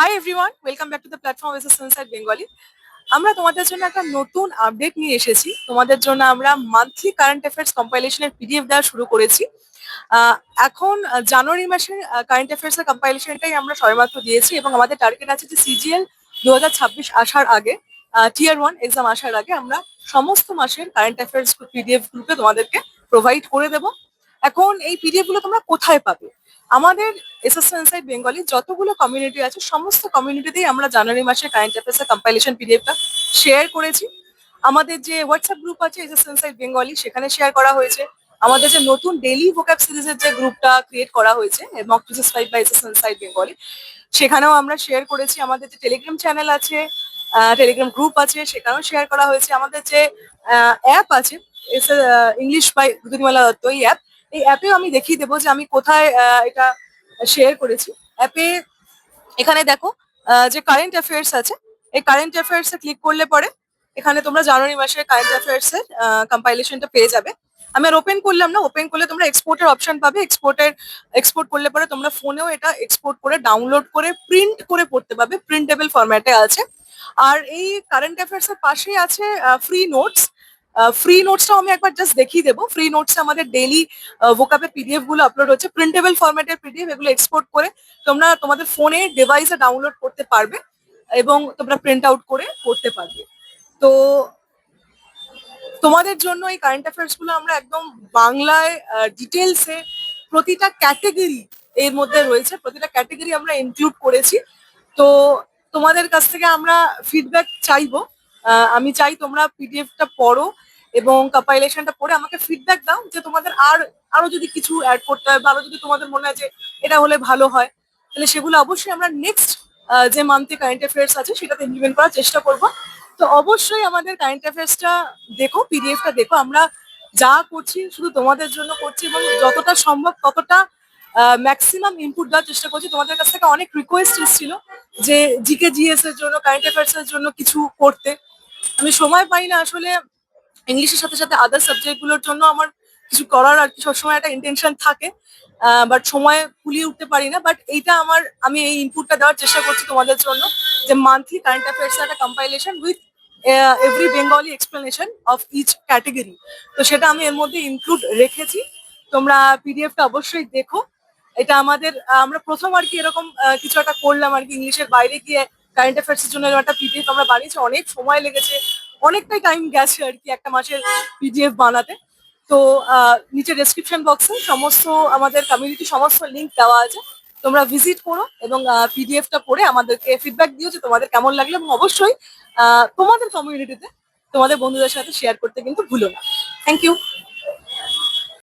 High everyone, welcome back to the platform S Sunside Bengali. আমরা তোমাদের জন্য একটা নতুন আপডেট নিয়ে এসেছি। তোমাদের জন্য আমরা মান্থলি কারেন্ট অ্যাফেয়ার্স কম্পাইলেশনের পিডিএফ দেওয়া শুরু করেছি। আহ, এখন জানুয়ারি মাসের কারেন্ট অ্যাফেয়ার্স এর কম্পাইলেশনটাই আমরা সবেমাত্র দিয়েছি এবং আমাদের টার্গেট আছে যে সিজিএল 2026 আসার আগে, টিয়ার 1 এক্সাম আসার আগে আমরা সমস্ত মাসের কারেন্ট অ্যাফেয়ার্স পিডিএফ গ্রুপে তোমাদেরকে প্রোভাইড করে দেবো। এখন এই পিডিএফ গুলো তোমরা কোথায় পাবে? আমাদের এসএসএনসাই বেঙ্গলি যতগুলো কমিউনিটি আছে সমস্ত কমিউনিটিতেই আমরা জানুয়ারি মাসে কারেন্ট অ্যাফেয়ার্স কম্পাইলেশন পিডিএফটা শেয়ার করেছি। আমাদের যে হোয়াটসঅ্যাপ গ্রুপ আছে এসএসএনসাই বেঙ্গলি, সেখানে শেয়ার করা হয়েছে। আমাদের যে নতুন ডেইলি ভোকাব সিরিজের যে গ্রুপটা ক্রিয়েট করা হয়েছে মক টু ফাইভ বাই এসএসএনসাই বেঙ্গলি, সেখানেও আমরা শেয়ার করেছি। আমাদের যে টেলিগ্রাম চ্যানেল আছে, টেলিগ্রাম গ্রুপ আছে, সেখানেও শেয়ার করা হয়েছে। আমাদের যে অ্যাপ আছে ইংলিশ বাই দুদিনওয়ালা দত্ত, এই অ্যাপেও আমি দেখিয়ে দেবো যে আমি কোথায় এটা শেয়ার করেছি। অ্যাপে এখানে দেখো যে কারেন্ট অ্যাফেয়ার্স আছে, এই কারেন্ট অ্যাফেয়ার্স এ ক্লিক করলে পরে এখানে তোমরা জানুয়ারি মাসের কারেন্ট অ্যাফেয়ার্স এর কম্পাইলেশনটা পেয়ে যাবে। আমি আর ওপেন করলাম না, ওপেন করলে তোমরা এক্সপোর্টের অপশন পাবে। এক্সপোর্ট করলে পরে তোমরা ফোনেও এটা এক্সপোর্ট করে ডাউনলোড করে প্রিন্ট করে পড়তে পারবে, প্রিন্টেবল ফরম্যাটে আছে। আর এই কারেন্ট অ্যাফেয়ার্স এর পাশেই আছে ফ্রি নোটস। ফ্রি নোটসটাও আমি একবার জাস্ট দেখিয়ে দেবো। ফ্রি নোটস আমাদের ডেইলি ভোকাবের পিডিএফ গুলো আপলোড হচ্ছে, প্রিন্টেবল ফরম্যাটের পিডিএফ। এগুলো এক্সপোর্ট করে তোমরা তোমাদের ফোনে ডিভাইসে ডাউনলোড করতে পারবে এবং তোমরা প্রিন্ট আউট করে পড়তে পারবে। তো তোমাদের জন্য এই কারেন্ট অ্যাফেয়ার্স গুলো আমরা একদম বাংলায় ডিটেলসে প্রতিটা ক্যাটেগরি এর মধ্যে রয়েছে, প্রতিটা ক্যাটেগরি আমরা ইনক্লুড করেছি। তো তোমাদের কাছ থেকে আমরা ফিডব্যাক চাইবো। আমি চাই তোমরা পিডিএফটা পড়ো এবং কম্পাইলেশনটা পড়ে আমাকে ফিডব্যাক দাও যে তোমাদের আরো যদি কিছু অ্যাড করতে হয়, ভালো যদি তোমাদের মনে হয় যে এটা হলে ভালো হয়, তাহলে সেগুলো অবশ্যই আমরা নেক্সট যে মান্থলি কারেন্ট অ্যাফেয়ার্স আছে সেটাতে ইমপ্লিমেন্ট করার চেষ্টা করবো। তো অবশ্যই আমাদের কারেন্ট অ্যাফেয়ার্সটা দেখো, পিডিএফটা দেখো। আমরা যা করছি শুধু তোমাদের জন্য করছি এবং যতটা সম্ভব ততটা ম্যাক্সিমাম ইনপুট দেওয়ার চেষ্টা করছি। তোমাদের কাছ থেকে অনেক রিকোয়েস্ট এসেছিল যে জিকে জিএস এর জন্য, কারেন্ট অ্যাফেয়ার্স এর জন্য কিছু করতে। আমি সময় পাই না আসলে, ইংলিশের সাথে সাথে আদার সাবজেক্ট গুলোর জন্য আমার কিছু করার আর কি সবসময় একটা ইন্টেনশন থাকে, বাট সময় কুলিয়ে উঠতে পারি না। বাট আমি এই ইনপুটটা দেওয়ার চেষ্টা করছি তোমাদের জন্য যে মান্থলি কারেন্ট অ্যাফেয়ার্স একটা compilation with every Bengali explanation of each category. তো সেটা আমি এর মধ্যে ইনক্লুড রেখেছি। তোমরা পিডিএফটা অবশ্যই দেখো। এটা আমরা প্রথম আর কি এরকম কিছু একটা করলাম আর কি, ইংলিশের বাইরে গিয়ে কারেন্ট অ্যাফেয়ার্স এর জন্য একটা পিডিএফ আমরা বানিয়েছি। অনেক সময় লেগেছে, অনেকটাই টাইম গেছে আর কি একটা মাসের পিডিএফ বানাতে। তো নিচে ডেসক্রিপশন বক্সে সমস্ত আমাদের কমিউনিটি সমস্ত লিঙ্ক দেওয়া আছে, তোমরা ভিজিট করো এবং পিডিএফটা পড়ে আমাদেরকে ফিডব্যাক দিও যে তোমাদের কেমন লাগলো। এবং অবশ্যই তোমাদের কমিউনিটিতে তোমাদের বন্ধুদের সাথে শেয়ার করতে কিন্তু ভুলো না। Thank you.